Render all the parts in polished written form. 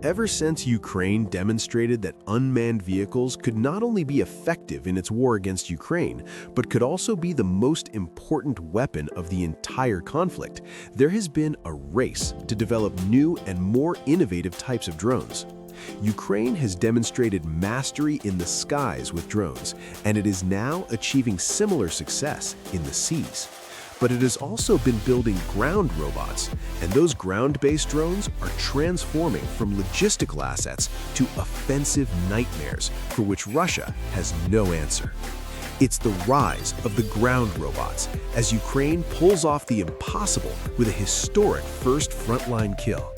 Ever since Ukraine demonstrated that unmanned vehicles could not only be effective in its war against Ukraine, but could also be the most important weapon of the entire conflict, there has been a race to develop new and more innovative types of drones. Ukraine has demonstrated mastery in the skies with drones, and it is now achieving similar success in the seas. But it has also been building ground robots, and those ground-based drones are transforming from logistical assets to offensive nightmares for which Russia has no answer. It's the rise of the ground robots as Ukraine pulls off the impossible with a historic first frontline kill.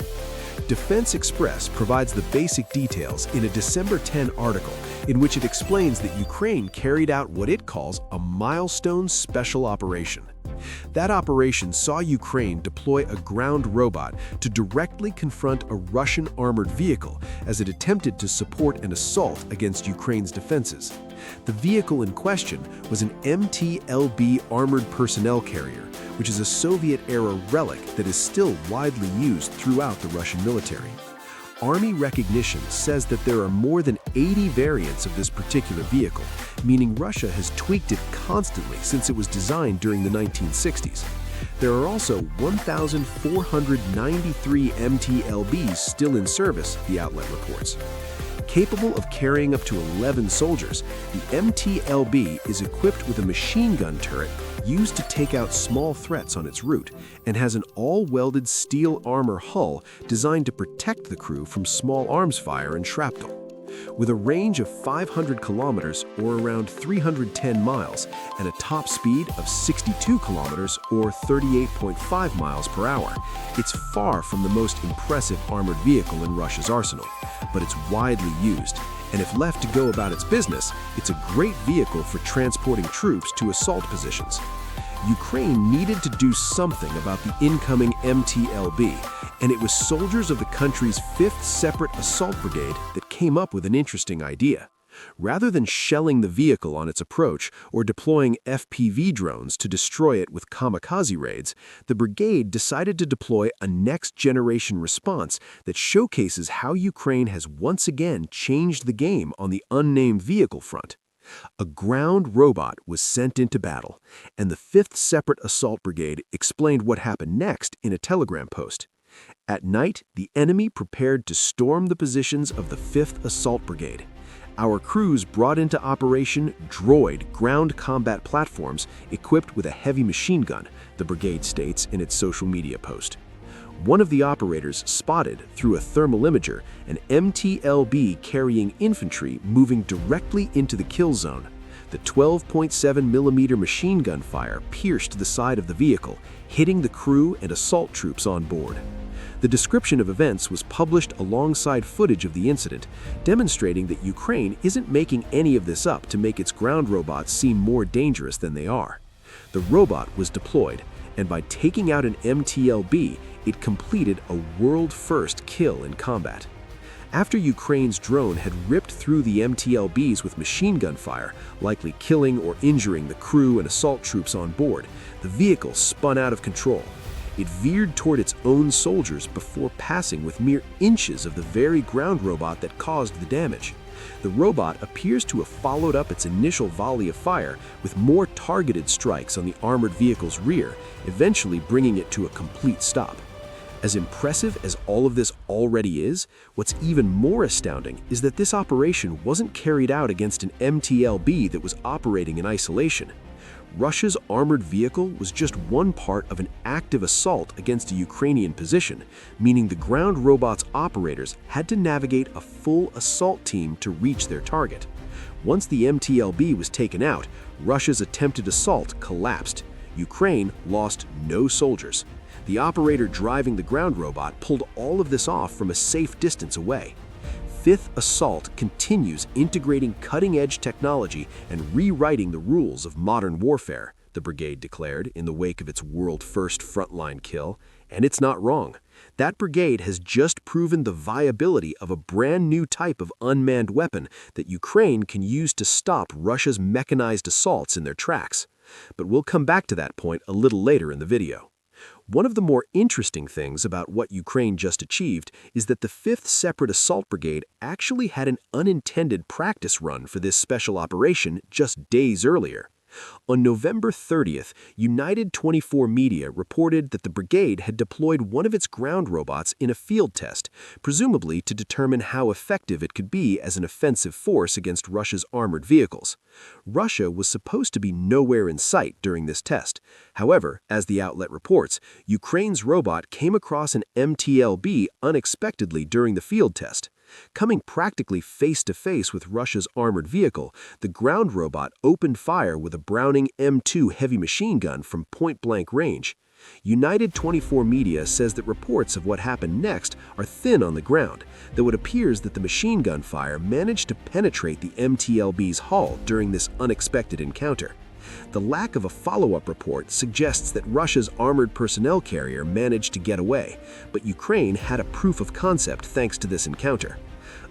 Defense Express provides the basic details in a December 10 article in which it explains that Ukraine carried out what it calls a milestone special operation. That operation saw Ukraine deploy a ground robot to directly confront a Russian armored vehicle as it attempted to support an assault against Ukraine's defenses. The vehicle in question was an MT-LB armored personnel carrier, which is a Soviet-era relic that is still widely used throughout the Russian military. Army recognition says that there are more than 80 variants of this particular vehicle, meaning Russia has tweaked it constantly since it was designed during the 1960s. There are also 1,493 MT-LBs still in service, the outlet reports. Capable of carrying up to 11 soldiers, the MT-LB is equipped with a machine gun turret used to take out small threats on its route, and has an all-welded steel armor hull designed to protect the crew from small arms fire and shrapnel. With a range of 500 kilometers or around 310 miles and a top speed of 62 kilometers or 38.5 miles per hour, it's far from the most impressive armored vehicle in Russia's arsenal, but it's widely used. And if left to go about its business, it's a great vehicle for transporting troops to assault positions. Ukraine needed to do something about the incoming MT-LB, and it was soldiers of the country's 5th Separate Assault Brigade that came up with an interesting idea. Rather than shelling the vehicle on its approach or deploying FPV drones to destroy it with kamikaze raids, the brigade decided to deploy a next-generation response that showcases how Ukraine has once again changed the game on the unnamed vehicle front. A ground robot was sent into battle, and the 5th Separate Assault Brigade explained what happened next in a telegram post. At night, the enemy prepared to storm the positions of the 5th Assault Brigade. Our crews brought into operation droid ground combat platforms equipped with a heavy machine gun, the brigade states in its social media post. One of the operators spotted, through a thermal imager, an MT-LB carrying infantry moving directly into the kill zone. The 12.7mm machine gun fire pierced the side of the vehicle, hitting the crew and assault troops on board. The description of events was published alongside footage of the incident, demonstrating that Ukraine isn't making any of this up to make its ground robots seem more dangerous than they are. The robot was deployed, and by taking out an MT-LB, it completed a world-first kill in combat. After Ukraine's drone had ripped through the MT-LBs with machine gun fire, likely killing or injuring the crew and assault troops on board, the vehicle spun out of control. It veered toward its own soldiers before passing with mere inches of the very ground robot that caused the damage. The robot appears to have followed up its initial volley of fire with more targeted strikes on the armored vehicle's rear, eventually bringing it to a complete stop. As impressive as all of this already is, what's even more astounding is that this operation wasn't carried out against an MT-LB that was operating in isolation. Russia's armored vehicle was just one part of an active assault against a Ukrainian position, meaning the ground robot's operators had to navigate a full assault team to reach their target. Once the MT-LB was taken out, Russia's attempted assault collapsed. Ukraine lost no soldiers. The operator driving the ground robot pulled all of this off from a safe distance away. 5th Assault continues integrating cutting-edge technology and rewriting the rules of modern warfare, the brigade declared in the wake of its world-first frontline kill, and it's not wrong. That brigade has just proven the viability of a brand new type of unmanned weapon that Ukraine can use to stop Russia's mechanized assaults in their tracks. But we'll come back to that point a little later in the video. One of the more interesting things about what Ukraine just achieved is that the 5th Separate Assault Brigade actually had an unintended practice run for this special operation just days earlier. On November 30th, United 24 Media reported that the brigade had deployed one of its ground robots in a field test, presumably to determine how effective it could be as an offensive force against Russia's armored vehicles. Russia was supposed to be nowhere in sight during this test. However, as the outlet reports, Ukraine's robot came across an MTLB unexpectedly during the field test. Coming practically face-to-face with Russia's armored vehicle, the ground robot opened fire with a Browning M2 heavy machine gun from point-blank range. United 24 Media says that reports of what happened next are thin on the ground, though it appears that the machine gun fire managed to penetrate the MTLB's hull during this unexpected encounter. The lack of a follow-up report suggests that Russia's armored personnel carrier managed to get away, but Ukraine had a proof of concept thanks to this encounter.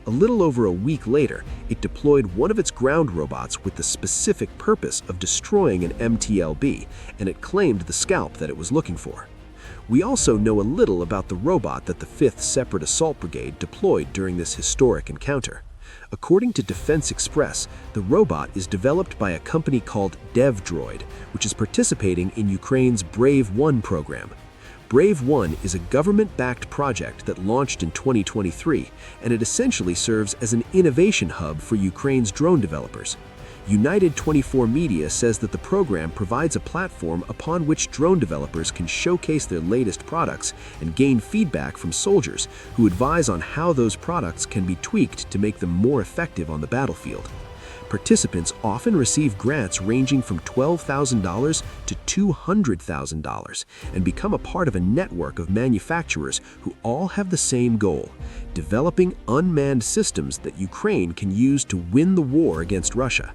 A little over a week later, it deployed one of its ground robots with the specific purpose of destroying an MTLB, and it claimed the scalp that it was looking for. We also know a little about the robot that the 5th Separate Assault Brigade deployed during this historic encounter. According to Defense Express, the robot is developed by a company called DevDroid, which is participating in Ukraine's Brave One program. Brave One is a government-backed project that launched in 2023, and it essentially serves as an innovation hub for Ukraine's drone developers. United 24 Media says that the program provides a platform upon which drone developers can showcase their latest products and gain feedback from soldiers who advise on how those products can be tweaked to make them more effective on the battlefield. Participants often receive grants ranging from $12,000 to $200,000 and become a part of a network of manufacturers who all have the same goal: developing unmanned systems that Ukraine can use to win the war against Russia.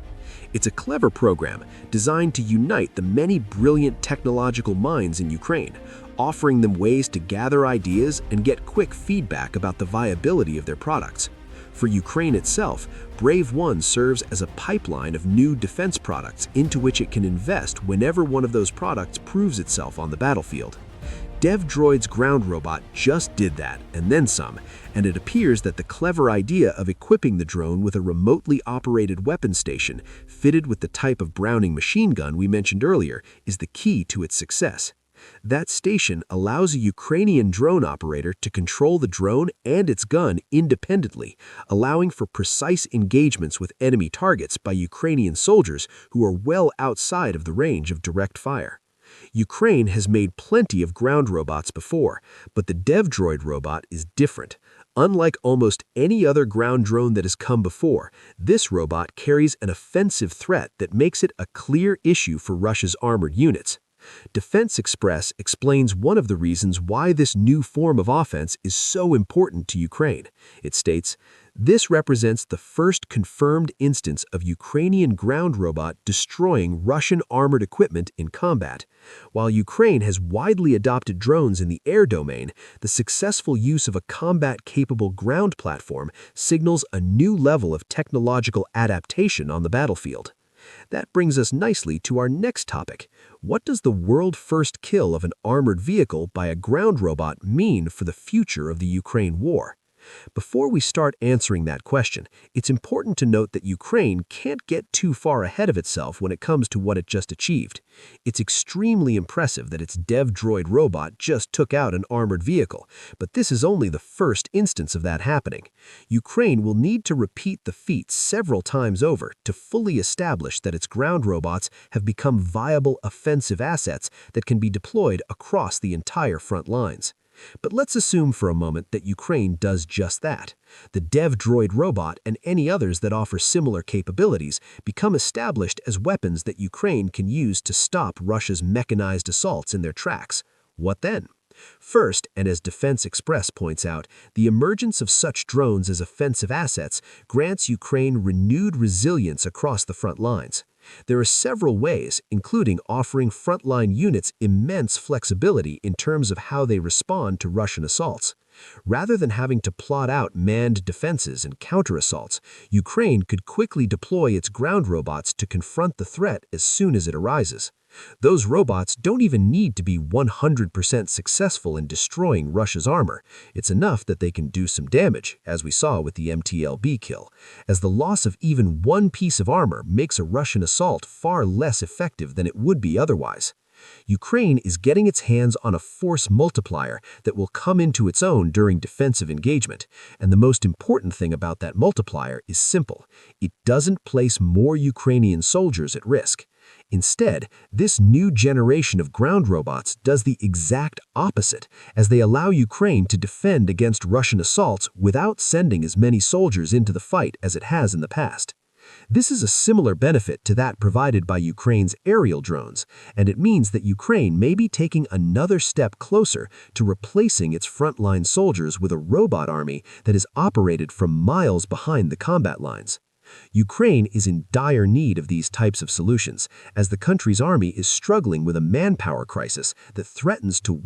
It's a clever program designed to unite the many brilliant technological minds in Ukraine, offering them ways to gather ideas and get quick feedback about the viability of their products. For Ukraine itself, Brave One serves as a pipeline of new defense products into which it can invest whenever one of those products proves itself on the battlefield. DevDroid's ground robot just did that, and then some, and it appears that the clever idea of equipping the drone with a remotely operated weapon station fitted with the type of Browning machine gun we mentioned earlier is the key to its success. That station allows a Ukrainian drone operator to control the drone and its gun independently, allowing for precise engagements with enemy targets by Ukrainian soldiers who are well outside of the range of direct fire. Ukraine has made plenty of ground robots before, but the DevDroid robot is different. Unlike almost any other ground drone that has come before, this robot carries an offensive threat that makes it a clear issue for Russia's armored units. Defense Express explains one of the reasons why this new form of offense is so important to Ukraine. It states, "This represents the first confirmed instance of Ukrainian ground robot destroying Russian armored equipment in combat. While Ukraine has widely adopted drones in the air domain, the successful use of a combat-capable ground platform signals a new level of technological adaptation on the battlefield." That brings us nicely to our next topic. What does the world-first kill of an armored vehicle by a ground robot mean for the future of the Ukraine war? Before we start answering that question, it's important to note that Ukraine can't get too far ahead of itself when it comes to what it just achieved. It's extremely impressive that its DevDroid robot just took out an armored vehicle, but this is only the first instance of that happening. Ukraine will need to repeat the feat several times over to fully establish that its ground robots have become viable offensive assets that can be deployed across the entire front lines. But let's assume for a moment that Ukraine does just that. The DevDroid robot and any others that offer similar capabilities become established as weapons that Ukraine can use to stop Russia's mechanized assaults in their tracks. What then? First, and as Defense Express points out, the emergence of such drones as offensive assets grants Ukraine renewed resilience across the front lines. There are several ways, including offering frontline units immense flexibility in terms of how they respond to Russian assaults. Rather than having to plot out manned defenses and counter-assaults, Ukraine could quickly deploy its ground robots to confront the threat as soon as it arises. Those robots don't even need to be 100% successful in destroying Russia's armor. It's enough that they can do some damage, as we saw with the MTLB kill, as the loss of even one piece of armor makes a Russian assault far less effective than it would be otherwise. Ukraine is getting its hands on a force multiplier that will come into its own during defensive engagement, and the most important thing about that multiplier is simple. It doesn't place more Ukrainian soldiers at risk. Instead, this new generation of ground robots does the exact opposite, as they allow Ukraine to defend against Russian assaults without sending as many soldiers into the fight as it has in the past. This is a similar benefit to that provided by Ukraine's aerial drones, and it means that Ukraine may be taking another step closer to replacing its frontline soldiers with a robot army that is operated from miles behind the combat lines. Ukraine is in dire need of these types of solutions, as the country's army is struggling with a manpower crisis that threatens to